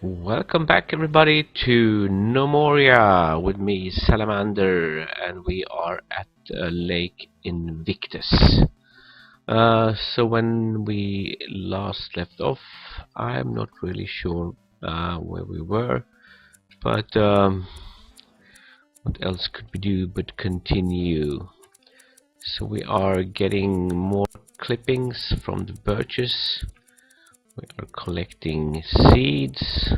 Welcome back everybody to Gnomoria with me Salamander, and we are at Lake Invictus. So when we last left off, I'm not really sure where we were, but what else could we do but continue? So we are getting more clippings from the birches. We are collecting seeds.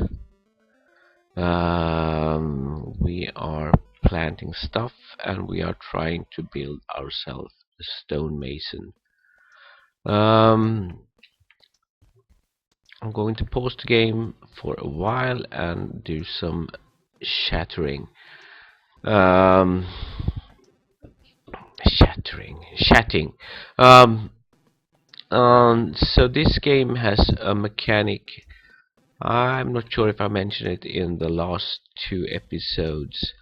We are planting stuff, and we are trying to build ourselves a stonemason. I'm going to pause the game for a while and do some chatting. So this game has a mechanic. I'm not sure if I mentioned it in the last two episodes,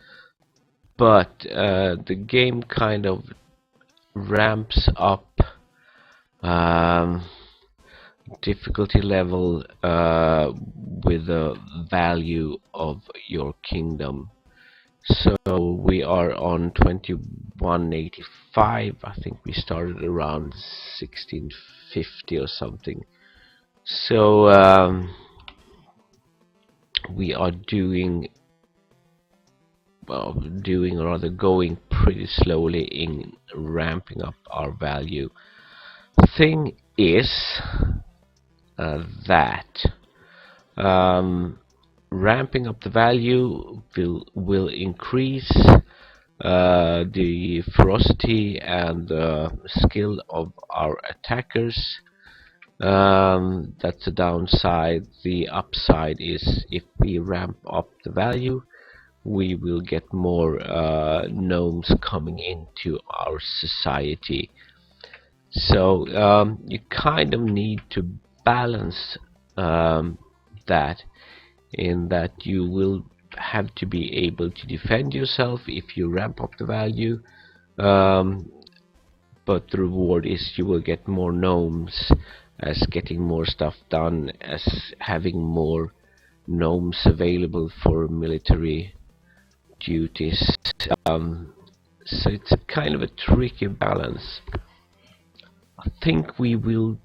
but the game kind of ramps up difficulty level with the value of your kingdom. So we are on 2185. I think we started around 1650 or something. So we are going pretty slowly in ramping up our value. Thing is that ramping up the value will increase the ferocity and skill of our attackers. That's the downside. The upside is if we ramp up the value, we will get more gnomes coming into our society. So you kind of need to balance that, in that you will have to be able to defend yourself if you ramp up the value, but the reward is you will get more gnomes, as getting more stuff done, as having more gnomes available for military duties. So it's a kind of a tricky balance. I think we will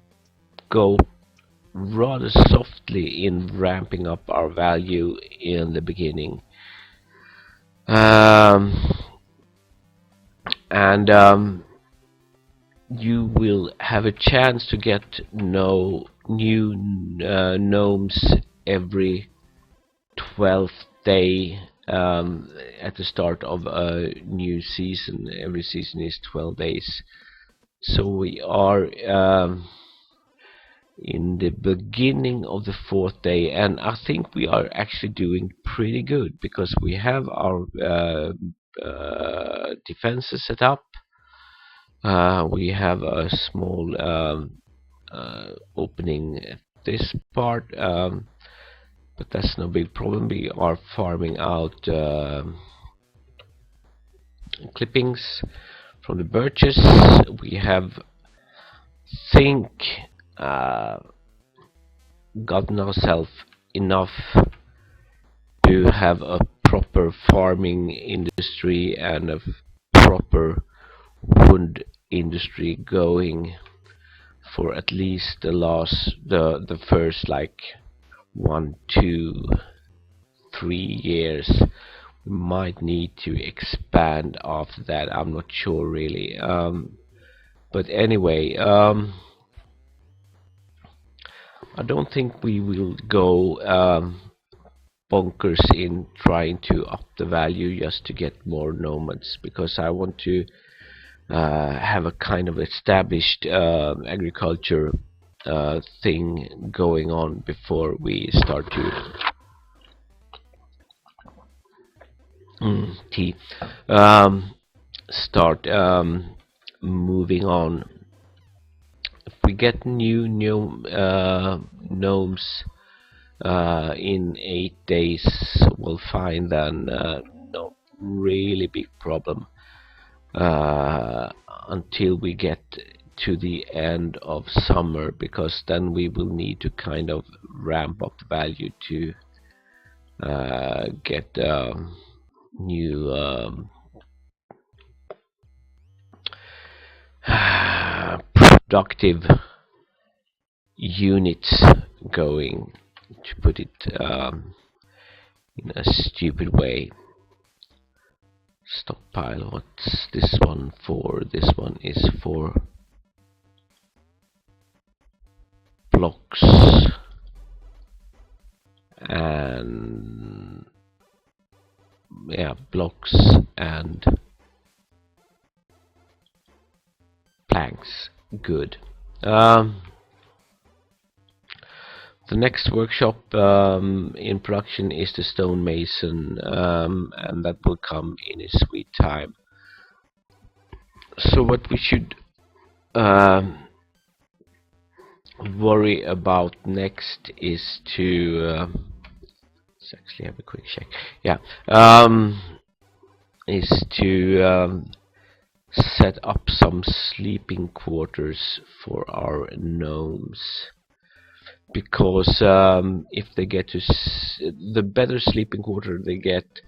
go rather softly in ramping up our value in the beginning, and you will have a chance to get new gnomes every 12th day at the start of a new season. Every season is 12 days. So we are in the beginning of the 4th day, and I think we are actually doing pretty good because we have our defenses set up. We have a small opening at this part, but that's no big problem. We are farming out clippings from the birches. We have gotten ourselves enough to have a proper farming industry and a proper wood industry going for at least the first like 1, 2, 3 years. We might need to expand after that. I'm not sure really, but anyway, I don't think we will go bonkers in trying to up the value just to get more nomads, because I want to have a kind of established agriculture thing going on before we start to start moving on. If we get new gnomes in 8 days, we'll find then no really big problem until we get to the end of summer, because then we will need to kind of ramp up the value to get new productive units going, to put it in a stupid way. Stockpile, what's this one for? This one is for blocks and blocks and planks. Good. The next workshop in production is the stonemason, and that will come in its sweet time. So what we should worry about next is to let's actually have a quick check. Is to set up some sleeping quarters for our gnomes, because if they get to the better sleeping quarter they get,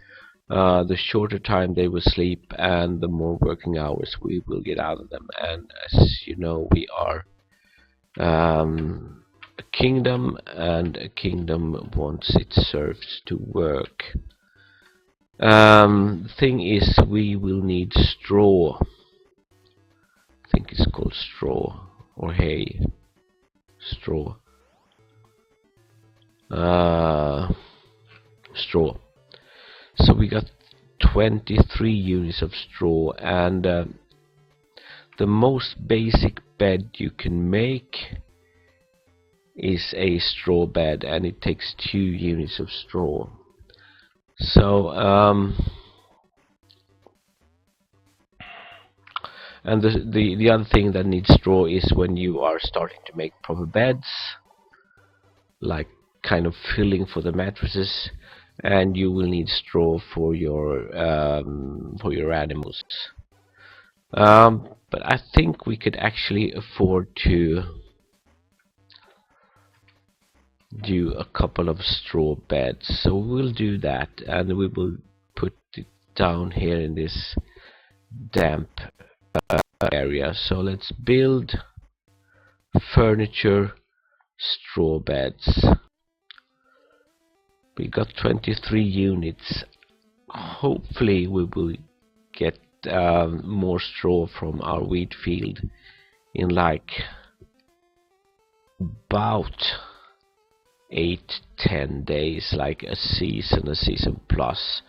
the shorter time they will sleep and the more working hours we will get out of them. And as you know, we are a kingdom, and a kingdom wants its serfs to work. The thing is, we will need straw. I think it's called straw or hay. Straw. Straw. So we got 23 units of straw, and the most basic bed you can make is a straw bed, and it takes 2 units of straw. So and the other thing that needs straw is when you are starting to make proper beds, like kind of filling for the mattresses, and you will need straw for your animals. But I think we could actually afford to do a couple of straw beds, so we'll do that, and we will put it down here in this damp area. So let's build furniture straw beds. We got 23 units. Hopefully we will get more straw from our wheat field in like about 8-10 days, like a season plus.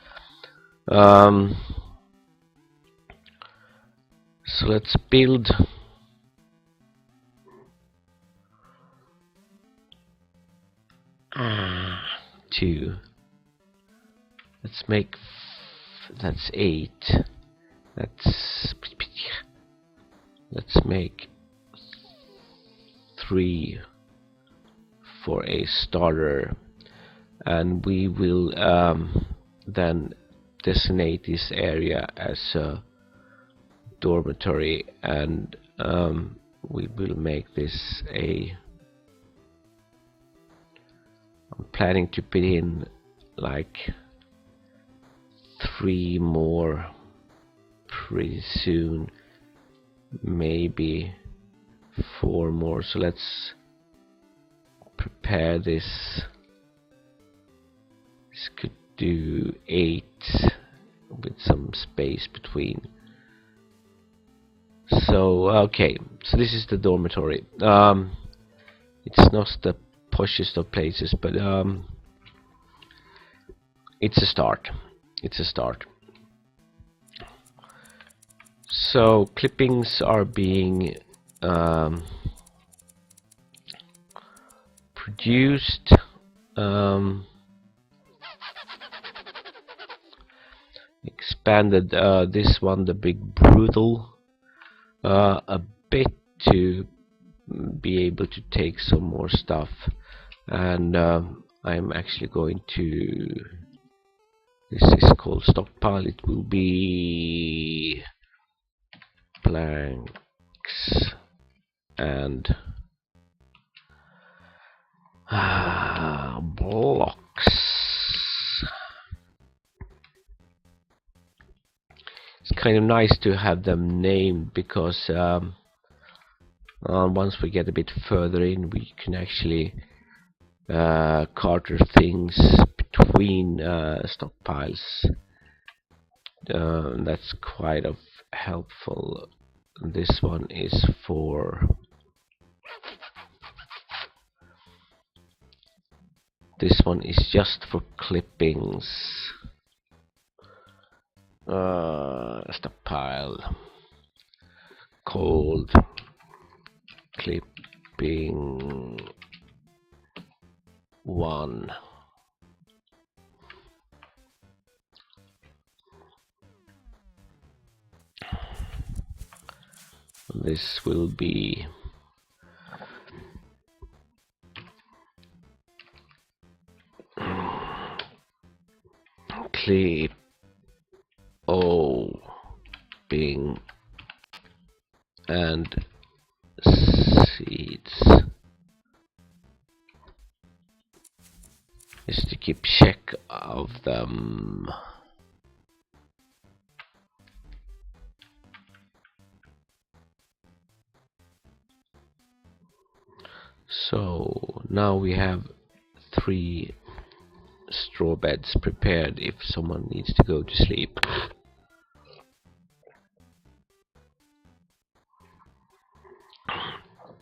So let's build 2. Let's make that's 8. Let's make 3 for a starter, and we will then designate this area as a dormitory, and we will make this a I'm planning to put in like 3 more pretty soon, maybe 4 more. So let's prepare this. This could do 8 with some space between. So okay, so this is the dormitory. It's not the poshest of places, but it's a start. It's a start. So clippings are being produced. Expanded this one, the big brutal, a bit to be able to take some more stuff, and I'm actually going to, this is called stockpile. It will be planks and blocks. kind of nice to have them named, because once we get a bit further in, we can actually carter things between stockpiles. That's quite of helpful. This one is for just for clippings. Stockpile called clipping 1. This will be clip bing and seeds, is to keep check of them. So now we have 3 straw beds prepared if someone needs to go to sleep.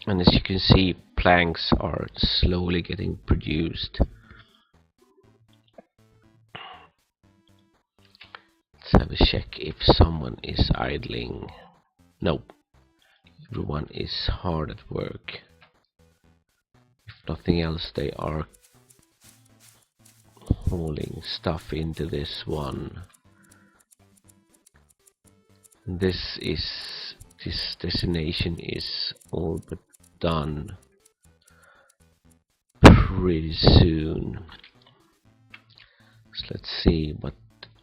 And as you can see, planks are slowly getting produced. Let's have a check if someone is idling. Nope, everyone is hard at work. If nothing else, they are hauling stuff into this one. This destination is all but done pretty soon. So let's see what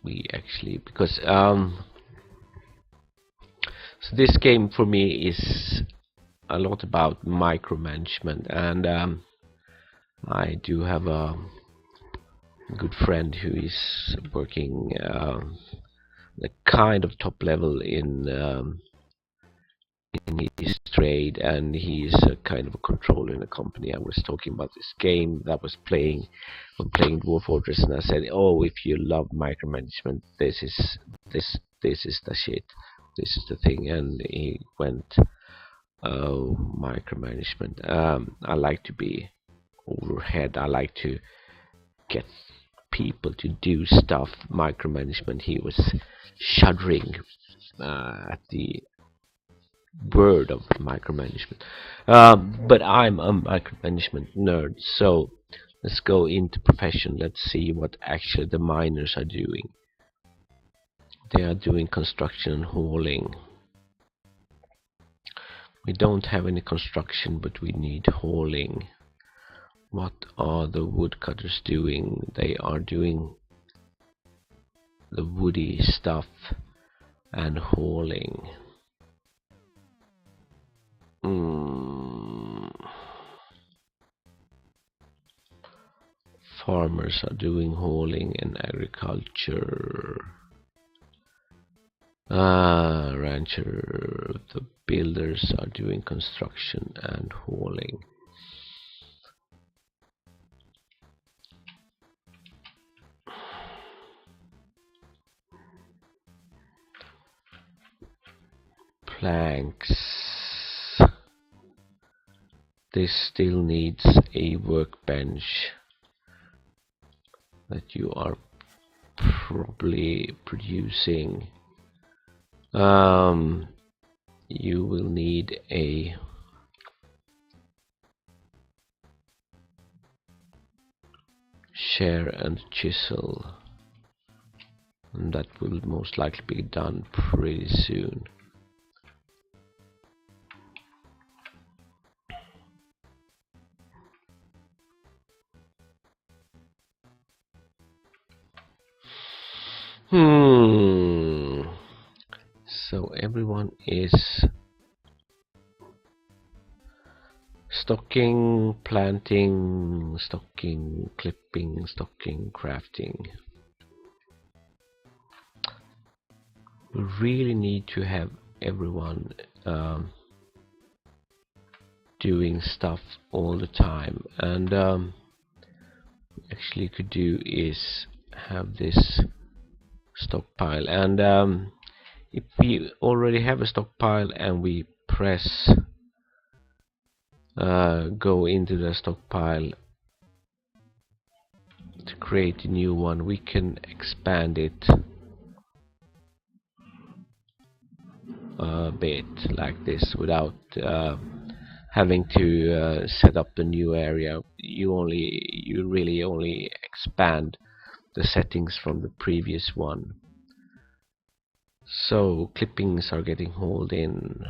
we actually, because so this game for me is a lot about micromanagement, and I do have a good friend who is working the kind of top level in his trade, and he is a kind of a controller in a company. I was talking about this game that was playing Dwarf Fortress, and I said, oh, if you love micromanagement, this is the shit, this is the thing. And he went, oh, micromanagement, I like to be overhead, I like to get people to do stuff. Micromanagement, he was shuddering at the word of micromanagement. But I'm a micromanagement nerd, so let's go into profession. Let's see what actually the miners are doing. They are doing construction and hauling. We don't have any construction, but we need hauling. What are the woodcutters doing? They are doing the woody stuff and hauling. Farmers are doing hauling and agriculture. Rancher, the builders are doing construction and hauling. Planks. This still needs a workbench that you are probably producing. You will need a share and chisel, and that will most likely be done pretty soon. So everyone is stocking, planting, stocking, clipping, stocking, crafting. we really need to have everyone doing stuff all the time, and actually could do is have this stockpile, and if we already have a stockpile and we press go into the stockpile to create a new one, we can expand it a bit like this without having to set up the new area. You really only expand the settings from the previous one. So clippings are getting hauled in.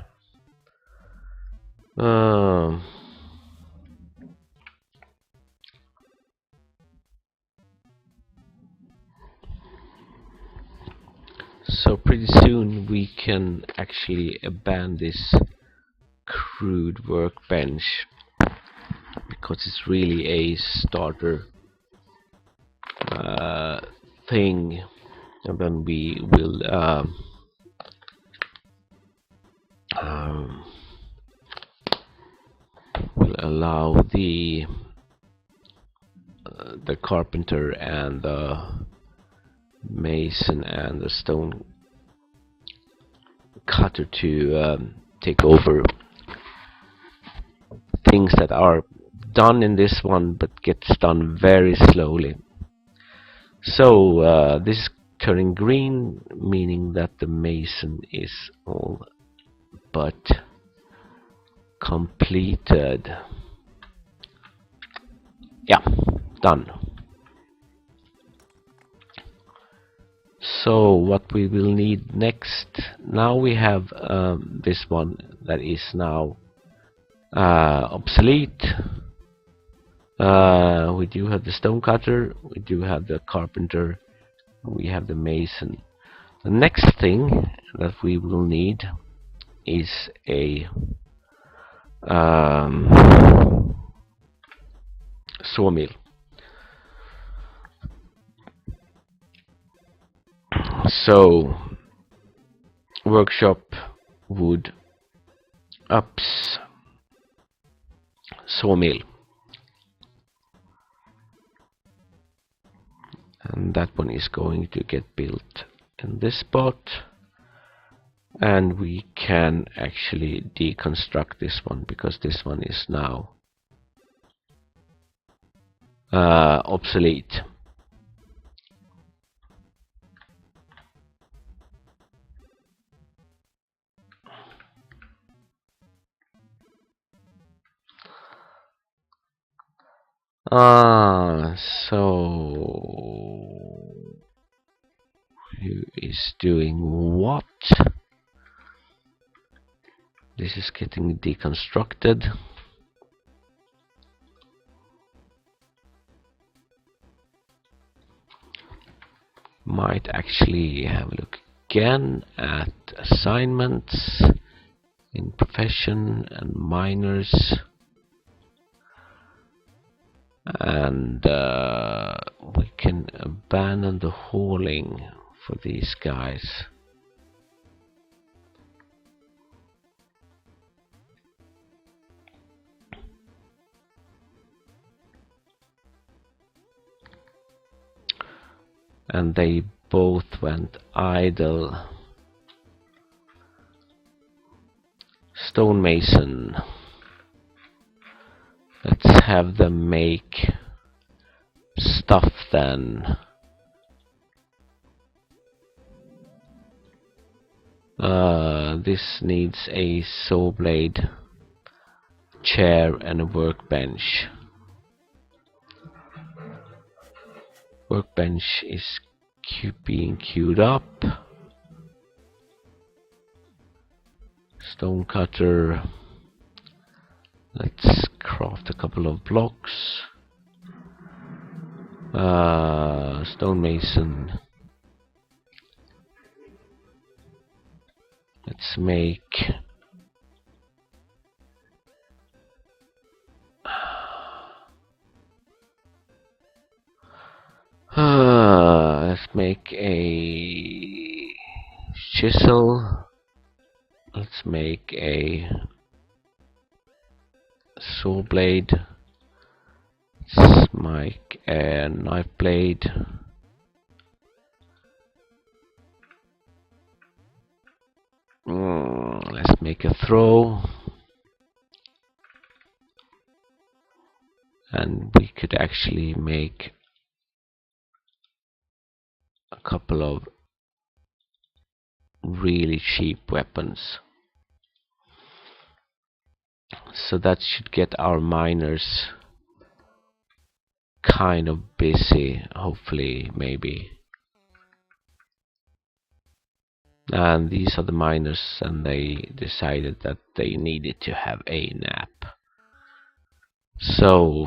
So pretty soon we can actually abandon this crude workbench, because it's really a starter thing, and then we will allow the carpenter and the mason and the stone cutter to take over things that are done in this one but gets done very slowly. So this is turning green, meaning that the mason is all but completed. Yeah, done. So what we will need next, now we have this one that is now obsolete. We do have the stone cutter, we do have the carpenter, we have the mason. The next thing that we will need is a sawmill. So workshop, wood, ups, sawmill, and that one is going to get built in this spot, and we can actually deconstruct this one because this one is now obsolete. So who is doing what? This is getting deconstructed. Might actually have a look again at assignments in profession and minors, and we can abandon the hauling for these guys. And they both went idle. Stonemason, let's have them make stuff then. This needs a saw blade, chair and a workbench. Workbench is being queued up. Stone cutter, let's craft a couple of blocks. Stonemason, let's make let's make a chisel. Let's make a saw blade. Let's make a knife blade. Let's make a throw. And we could actually make a couple of really cheap weapons. So that should get our miners kind of busy, hopefully, maybe. And these are the miners, and they decided that they needed to have a nap. So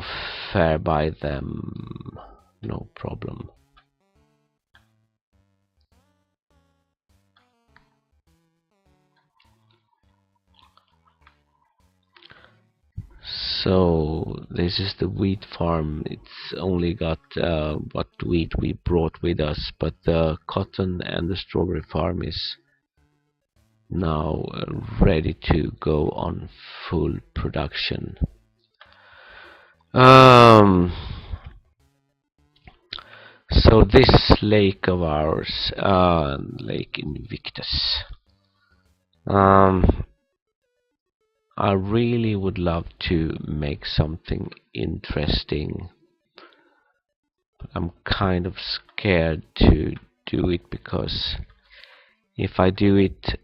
fair by them, no problem. So this is the wheat farm. It's only got what wheat we brought with us, but the cotton and the strawberry farm is now ready to go on full production. So this lake of ours, Lake Invictus, I really would love to make something interesting, but I'm kind of scared to do it, because if I do it,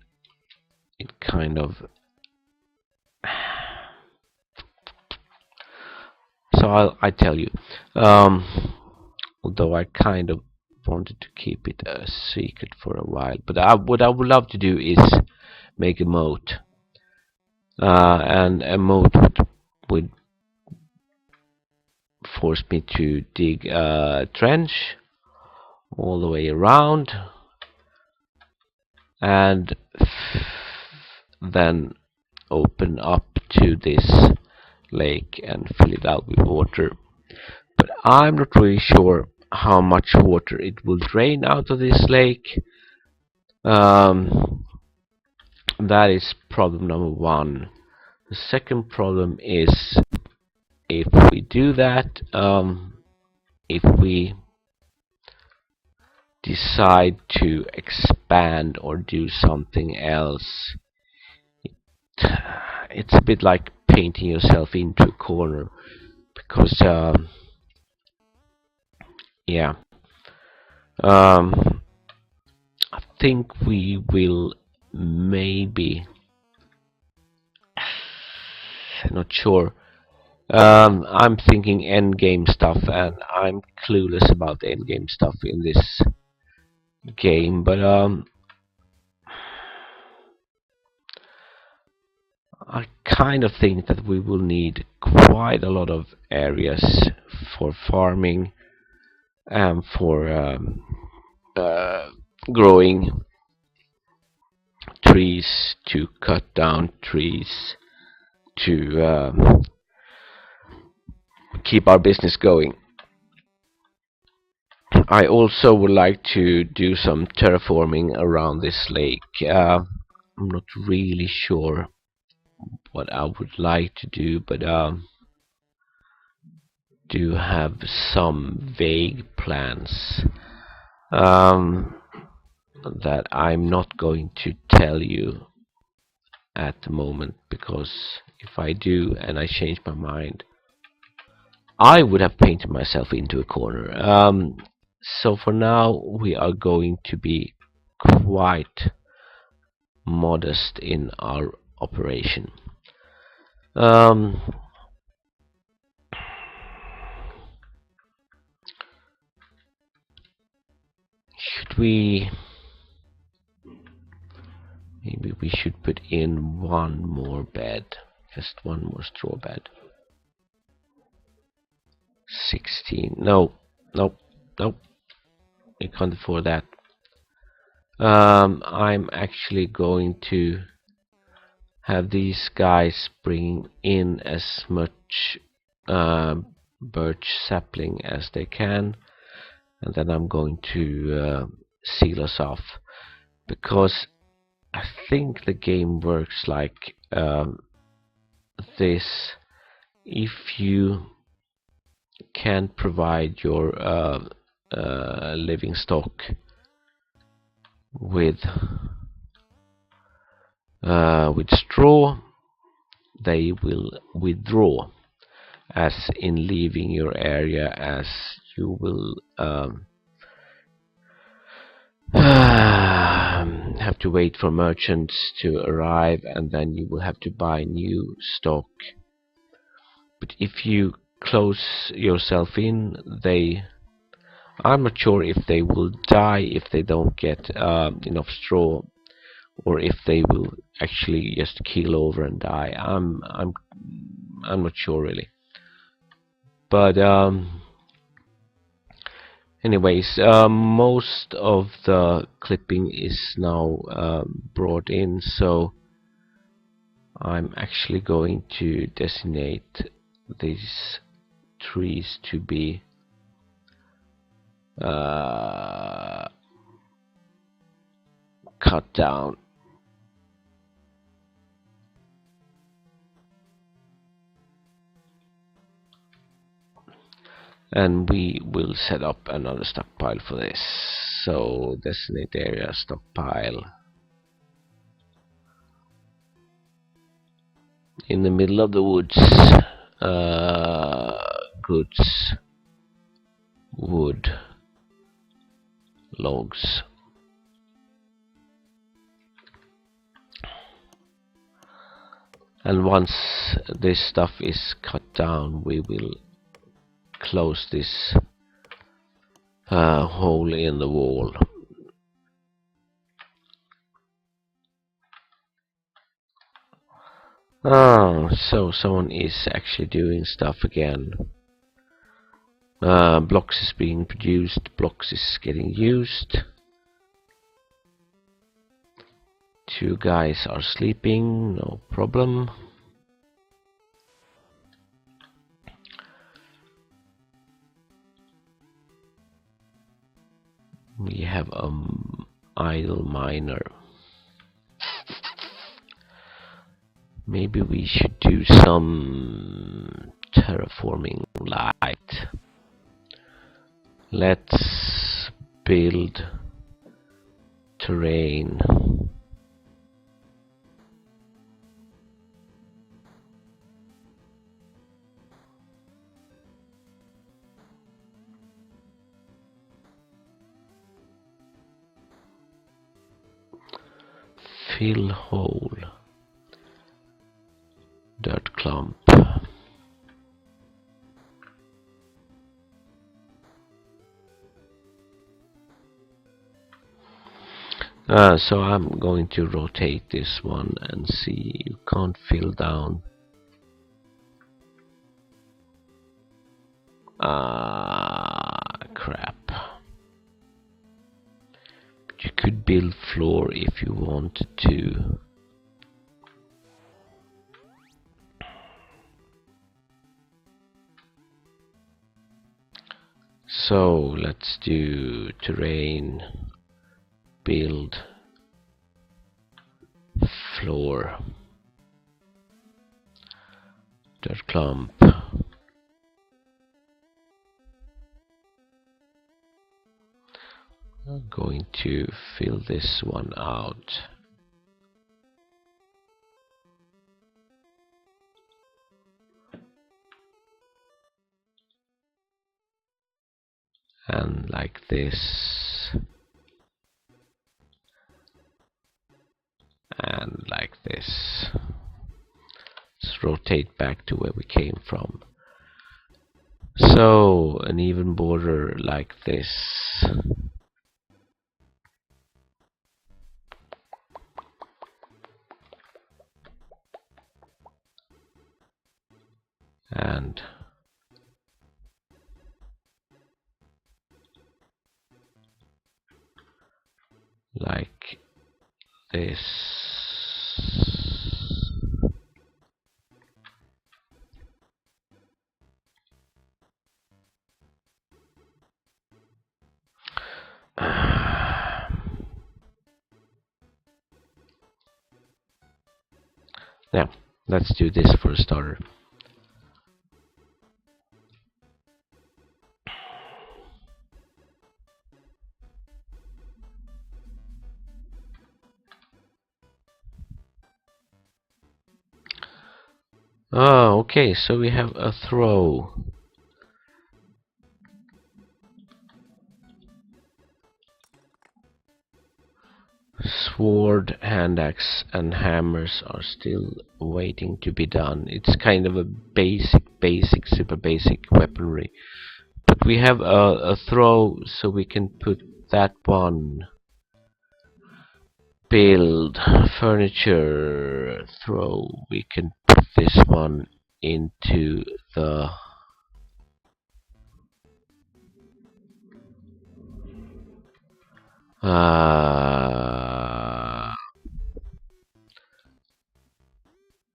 it kind of... So I tell you, although I kind of wanted to keep it a secret for a while, but what I would love to do is make a moat. And a moat would force me to dig a trench all the way around, and then open up to this lake and fill it out with water. But I'm not really sure how much water it will drain out of this lake. That is problem number one. The second problem is, if we do that, if we decide to expand or do something else, it's a bit like painting yourself into a corner, because yeah, I think we will maybe, not sure. I'm thinking endgame stuff, and I'm clueless about the endgame stuff in this game, but I kind of think that we will need quite a lot of areas for farming and for growing trees, to cut down trees, to keep our business going. I also would like to do some terraforming around this lake. I'm not really sure what I would like to do, but do have some vague plans that I'm not going to tell you at the moment, because if I do and I change my mind, I would have painted myself into a corner. So for now, we are going to be quite modest in our operation. Should we... Maybe we should put in one more bed, just one more straw bed. 16. No, nope, nope. We can't afford that. I'm actually going to have these guys bring in as much birch sapling as they can, and then I'm going to seal us off, because I think the game works like this. If you can provide your living stock with straw, they will withdraw, as in leaving your area, as you will have to wait for merchants to arrive, and then you will have to buy new stock. But if you close yourself in, I'm not sure if they will die if they don't get enough straw, or if they will actually just keel over and die. I'm not sure really. But anyways, most of the clipping is now brought in, so I'm actually going to designate these trees to be cut down. And we will set up another stockpile for this. So designate area stockpile. In the middle of the woods, goods, wood, logs. And once this stuff is cut down, we will close this hole in the wall. So someone is actually doing stuff again. Blocks is being produced, blocks is getting used. Two guys are sleeping, no problem. We have idle miner. Maybe we should do some terraforming light. Let's build terrain. Fill hole. Dirt clump. So I'm going to rotate this one and see. You can't fill down. Crap. But you could build floor if you wanted to. So let's do terrain, build, floor, dirt clump. I'm going to fill this one out. And like this. And like this. Let's rotate back to where we came from. So an even border like this. And like this. Now, let's do this for a starter. Oh, okay, so we have a throw. Sword, hand axe, and hammers are still waiting to be done. It's kind of a super basic weaponry. But we have a throw, so we can put that one. Build furniture throw. We can put this one into the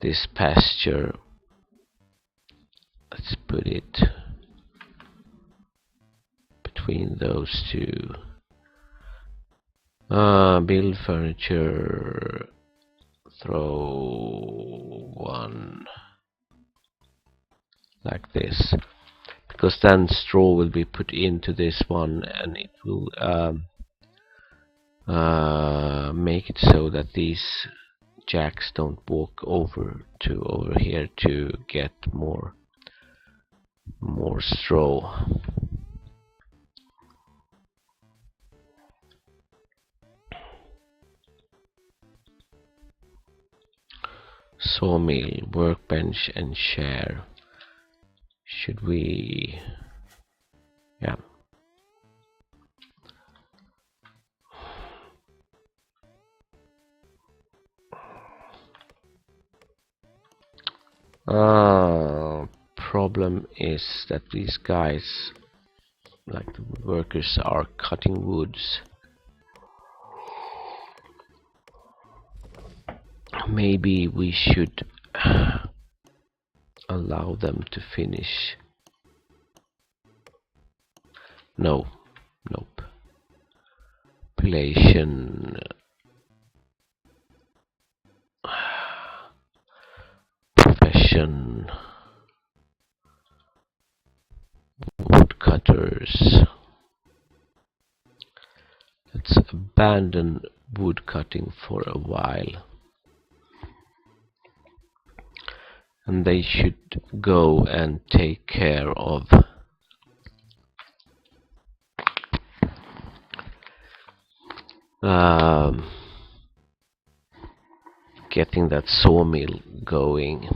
this pasture. Let's put it between those two. Build furniture. Throw one like this, because then straw will be put into this one, and it will make it so that these jacks don't walk over here to get more straw. Sawmill, workbench, and share. Should we? Yeah. Problem is that these guys, like the workers, are cutting woods. Maybe we should allow them to finish. No, nope. Population. Profession. Woodcutters. Let's abandon woodcutting for a while. And they should go and take care of getting that sawmill going.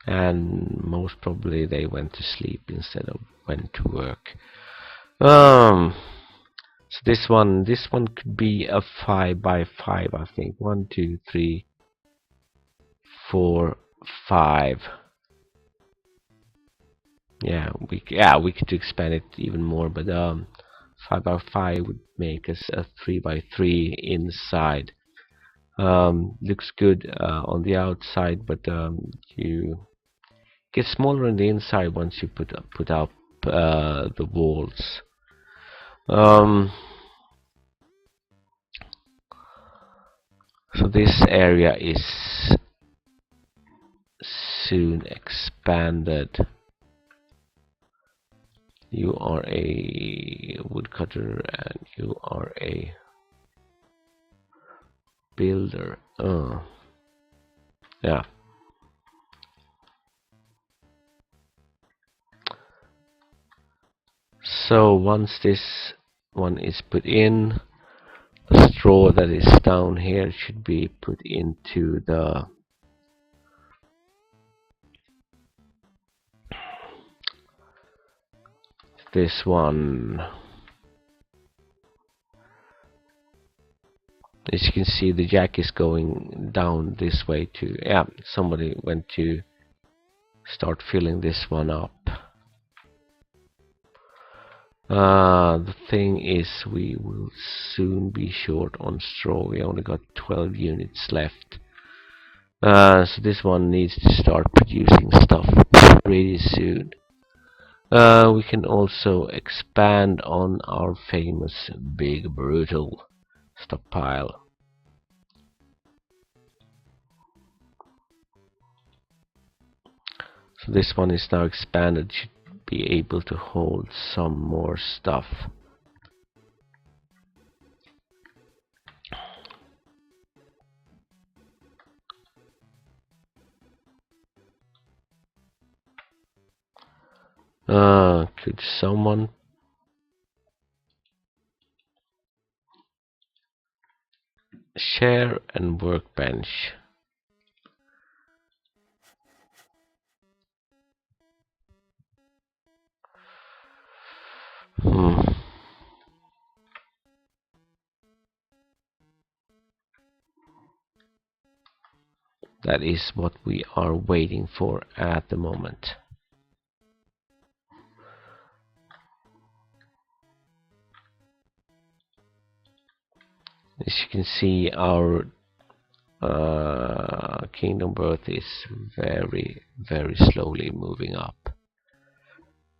And most probably they went to sleep instead of went to work. So this one could be a 5 by 5, I think. 1, 2, 3, 4, 5. Yeah, we could expand it even more, but 5 by 5 would make us a 3 by 3 inside. Looks good on the outside, but you get smaller on the inside once you put up the walls. So this area is soon expanded. You are a woodcutter and you are a builder. Yeah. So once this one is put in, the straw that is down here should be put into this one. As you can see, the jack is going down this way too. Yeah, somebody went to start filling this one up. The thing is, we will soon be short on straw. We only got 12 units left. So this one needs to start producing stuff pretty soon. We can also expand on our famous big brutal stockpile. So this one is now expanded, should be able to hold some more stuff. Could someone share and workbench? Hmm. That is what we are waiting for at the moment. As you can see, our kingdom birth is very slowly moving up.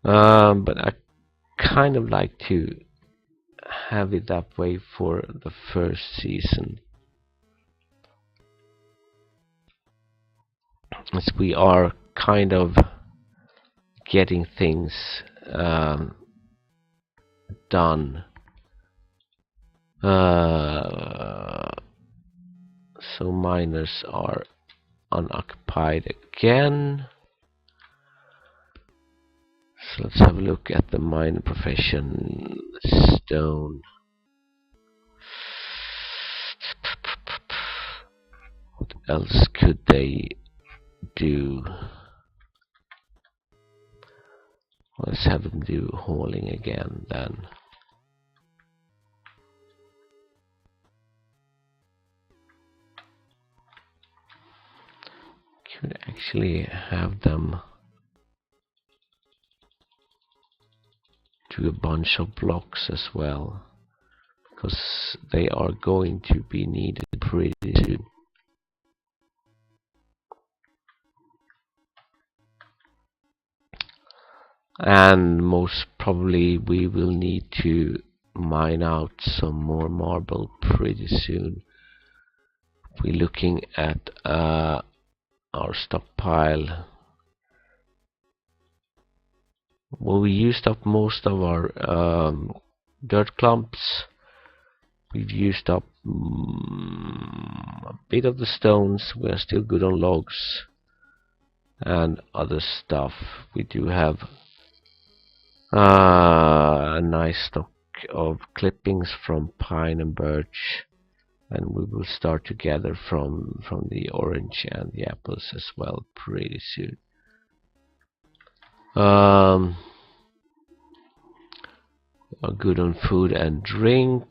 But I kind of like to have it that way for the first season, as we are kind of getting things done. So miners are unoccupied again. So let's have a look at the miner profession. Stone. What else could they do? Let's have them do hauling again then. Could actually have them do a bunch of blocks as well, because they are going to be needed pretty soon. And most probably we will need to mine out some more marble pretty soon. We're looking at our stockpile. Well, we used up most of our dirt clumps. We've used up a bit of the stones. We're still good on logs and other stuff. We do have a nice stock of clippings from pine and birch, and we will start to gather from the orange and the apples as well pretty soon. Are good on food and drink.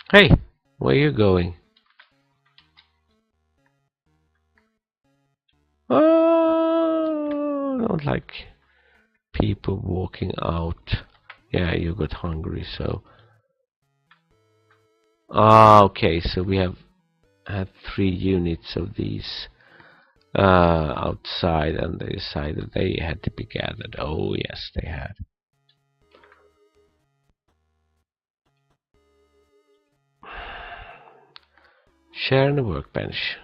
Hey, where are you going? Oh, I don't like people walking out. Yeah, you got hungry, so. Okay, so we have had 3 units of these outside, and they decided they had to be gathered. Oh, yes, they had. Share the workbench.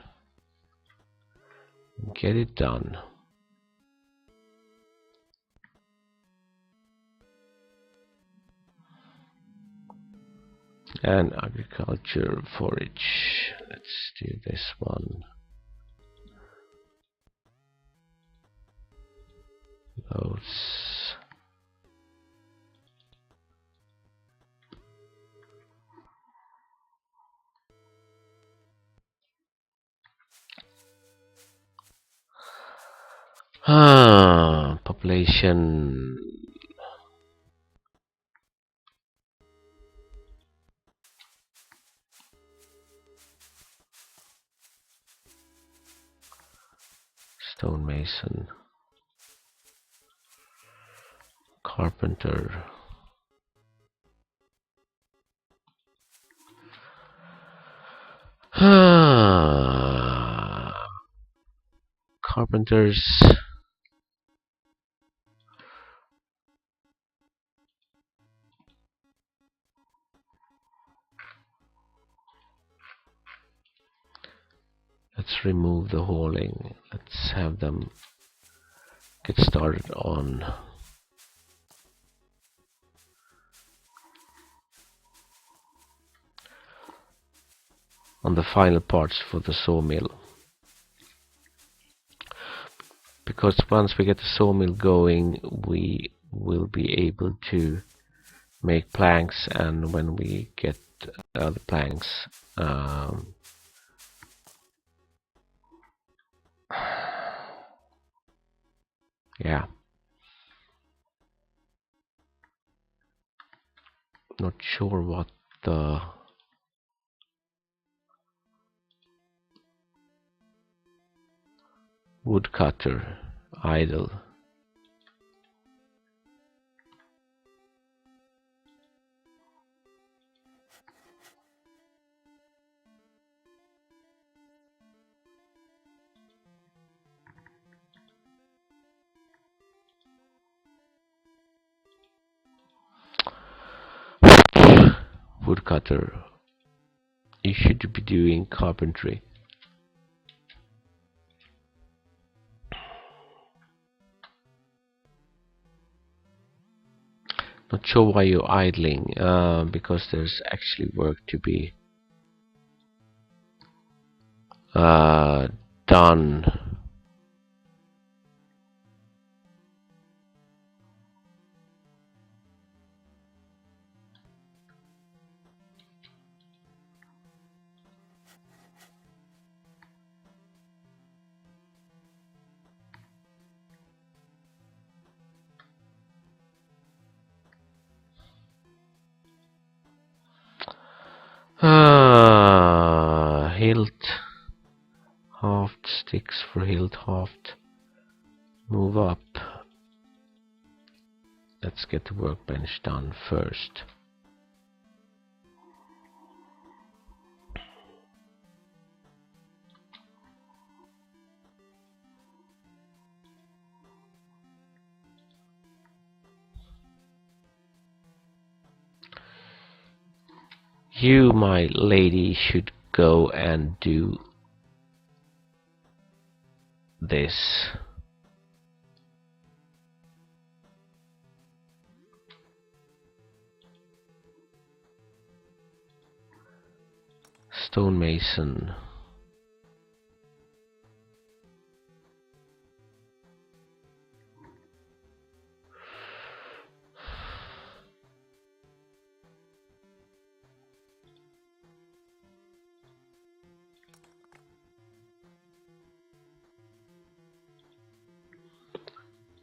Get it done. And agriculture forage. Let's do this one. Those. Population. Stonemason, carpenter, carpenters. Let's remove the hauling. Let's have them get started on the final parts for the sawmill. Because once we get the sawmill going, we will be able to make planks, and when we get the planks, yeah, not sure what the woodcutter idle. Woodcutter, you should be doing carpentry. Not sure why you're idling, because there's actually work to be done. Hilt, haft, sticks for hilt, haft. Move up. Let's get the workbench done first. You, my lady, should go and do this. Stonemason.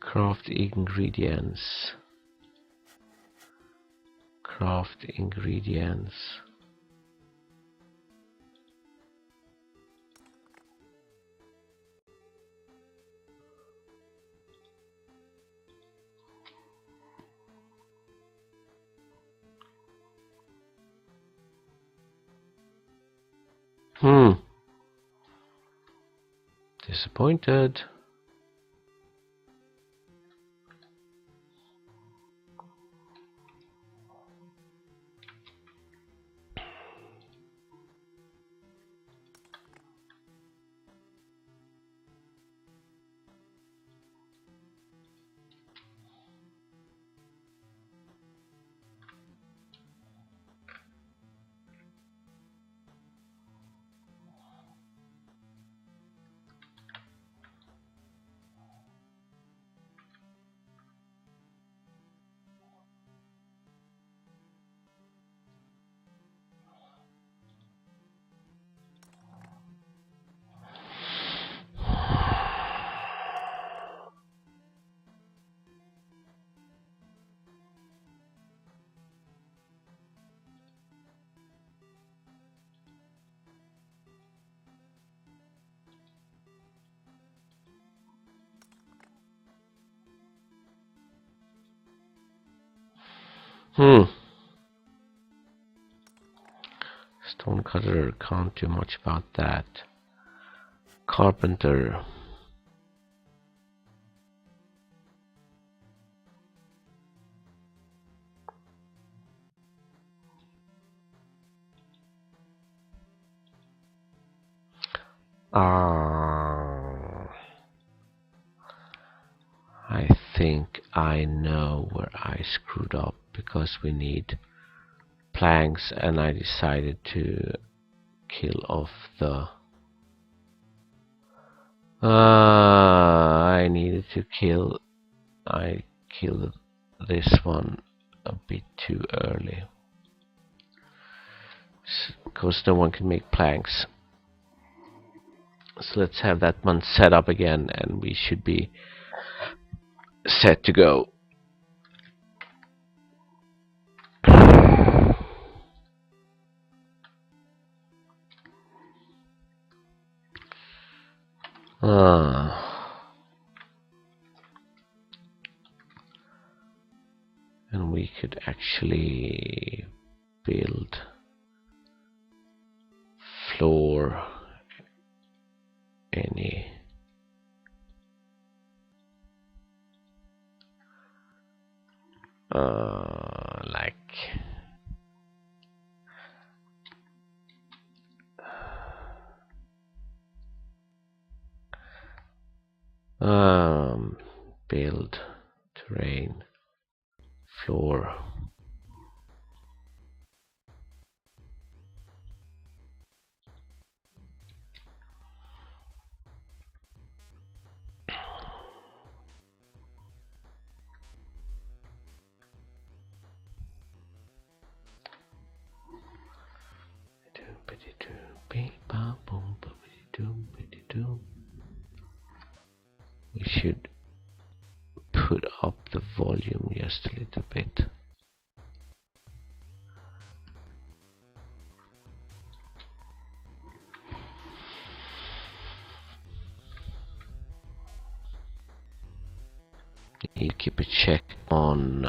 Craft ingredients. Craft ingredients. Disappointed. Stonecutter can't do much about that. Carpenter. I think I know where I screwed up, because we need planks and I decided to kill off the I needed to kill I killed this one a bit too early, because no one can make planks. So let's have that one set up again and we should be set to go. And we could actually build floor any like build terrain floor. We should put up the volume just a little bit. Need to keep a check on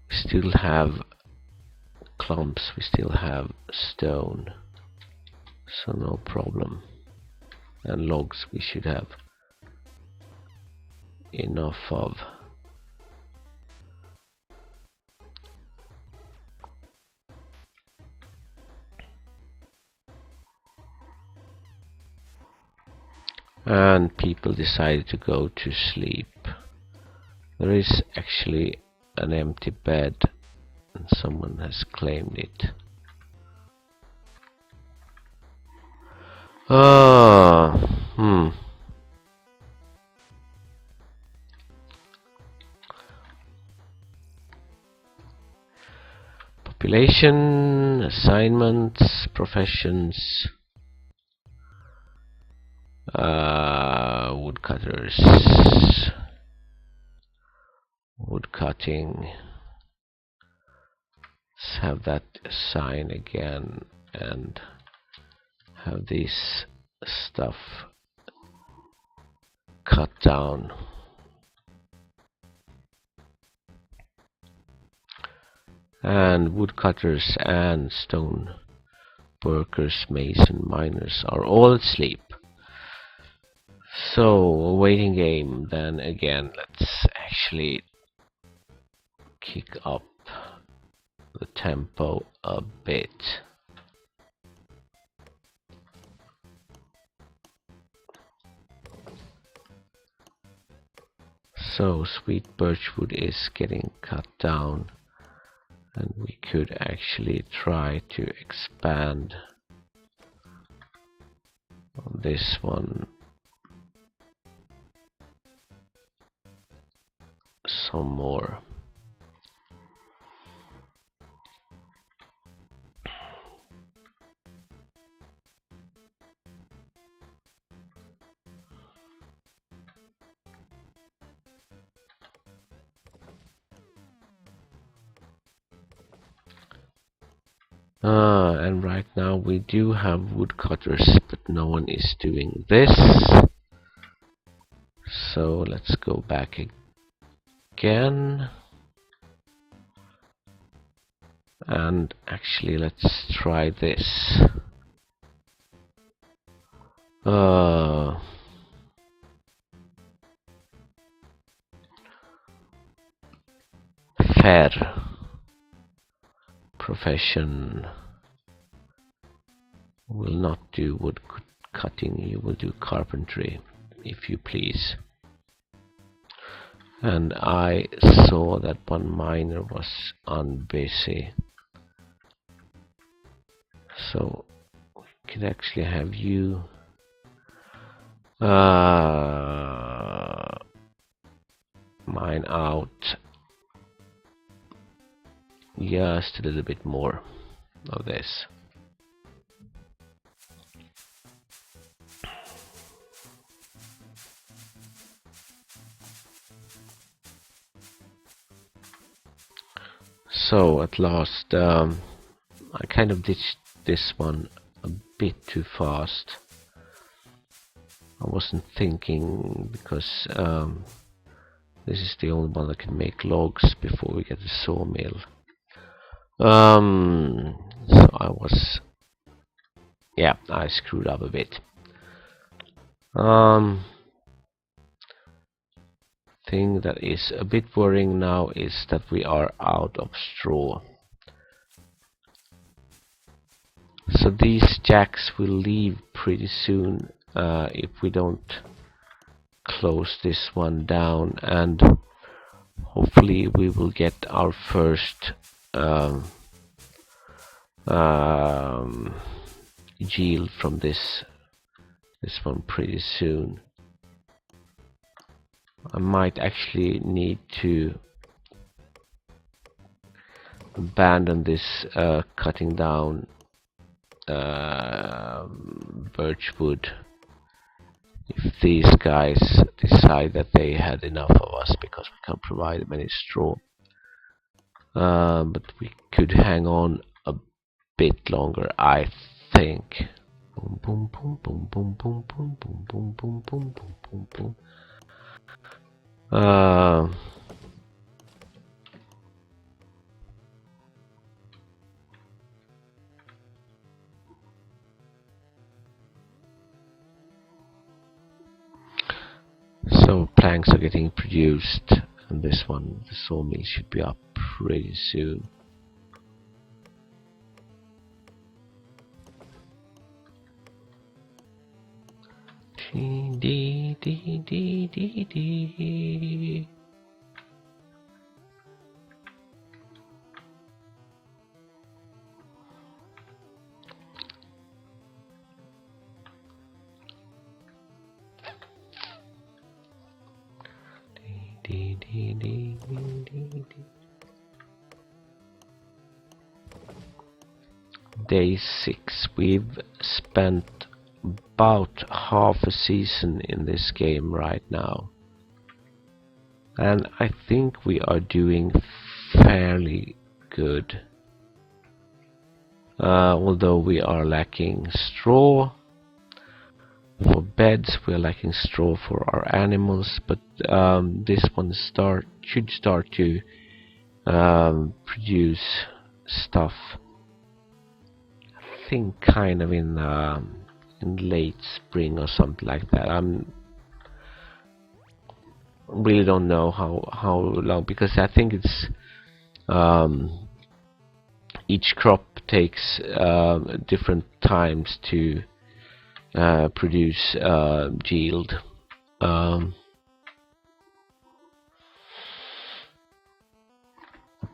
we still have clumps, we still have stone, so no problem. And logs we should have enough of. And people decided to go to sleep. There is actually an empty bed and someone has claimed it. Population, assignments, professions, woodcutters, woodcutting. Let's have that sign again and have this stuff cut down. And woodcutters and stone workers, mason, miners are all asleep. So, a waiting game. Then again, let's actually kick up the tempo a bit. So, sweet birchwood is getting cut down, and we could actually try to expand on this one some more. And right now we do have woodcutters, but no one is doing this. So let's go back again, and actually let's try this. Fair profession will not do wood cutting, you will do carpentry, if you please. And I saw that one miner was unbusy, so we could actually have you mine out just a little bit more of this. So at last, I kind of ditched this one a bit too fast. I wasn't thinking, because this is the only one that can make logs before we get the sawmill. So I screwed up a bit. Thing that is a bit worrying now is that we are out of straw. So these jacks will leave pretty soon if we don't close this one down, and hopefully we will get our first yield from this one pretty soon. I might actually need to abandon this cutting down birch wood if these guys decide that they had enough of us, because we can't provide them any straw. But we could hang on a bit longer, I think. Boom, boom, boom, boom, boom, boom, boom, boom, boom, boom, boom, boom, boom, boom. So planks are getting produced, and this one, the sawmill, should be up pretty soon. Day 6. We've spent about half a season in this game right now, and I think we are doing fairly good. Although we are lacking straw for beds, we are lacking straw for our animals, but this one should start to produce stuff. I think kind of in late spring or something like that. Really don't know how long, because I think it's each crop takes different times to produce yield.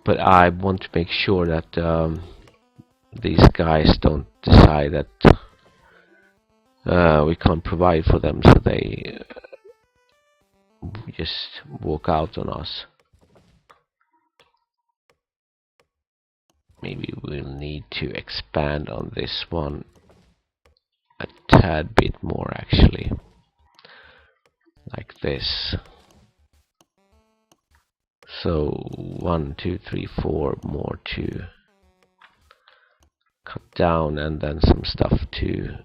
But I want to make sure that these guys don't decide that we can't provide for them, so they just walk out on us. Maybe we'll need to expand on this one a tad bit more, actually, like this. So 1, 2, 3, 4 more to cut down, and then some stuff to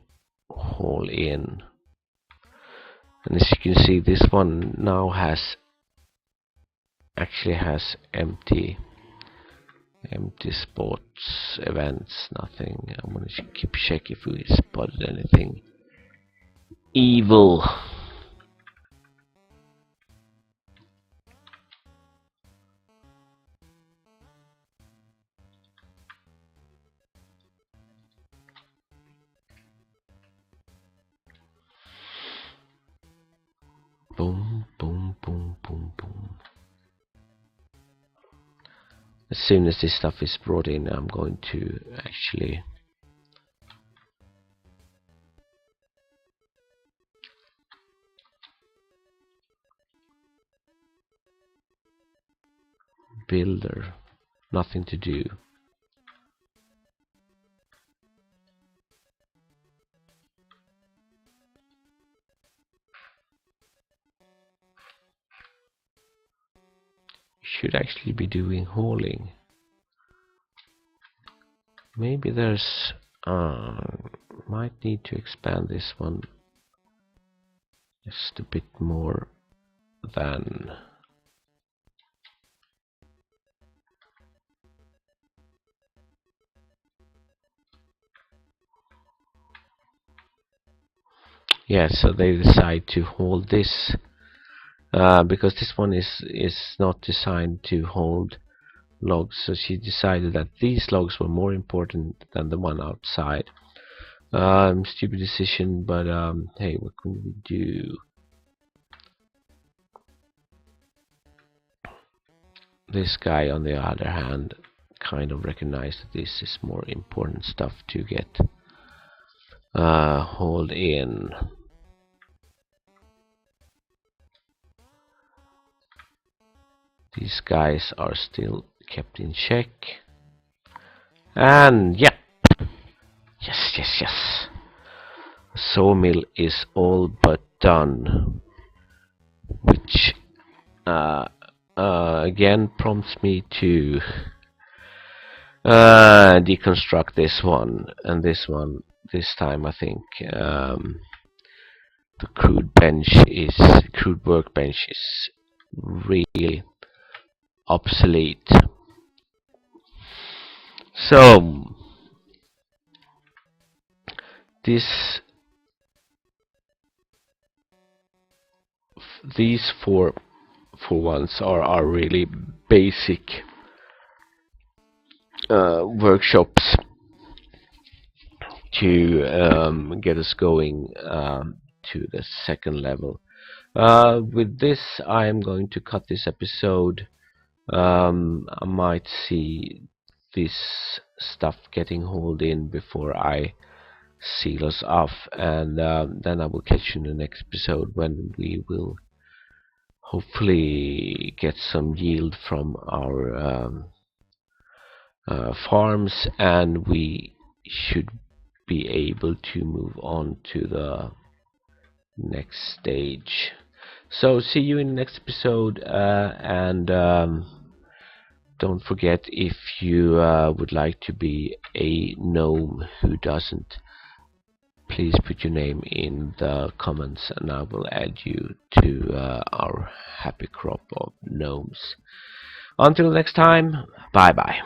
haul in. And as you can see, this one now actually has empty spots, events, nothing. I'm gonna keep check if we spotted anything evil. Boom, boom, boom, boom, boom. As soon as this stuff is brought in, I'm going to actually builder. Nothing to do. Should actually be doing hauling. Maybe there's might need to expand this one just a bit more than yeah. So they decide to hold this because this one is not designed to hold logs, so she decided that these logs were more important than the one outside. Stupid decision, but hey, what can we do? This guy, on the other hand, kind of recognized that this is more important stuff to get hauled in. These guys are still kept in check. And yeah, yes. Sawmill is all but done, which again prompts me to deconstruct this one and this one. This time I think the crude workbench is really obsolete. So these four ones are really basic workshops to get us going to the second level. With this, I am going to cut this episode. I might see this stuff getting hauled in before I seal us off, and then I will catch you in the next episode when we will hopefully get some yield from our farms, and we should be able to move on to the next stage. So see you in the next episode, and don't forget, if you would like to be a gnome who doesn't, please put your name in the comments and I will add you to our happy crop of gnomes. Until next time, bye bye.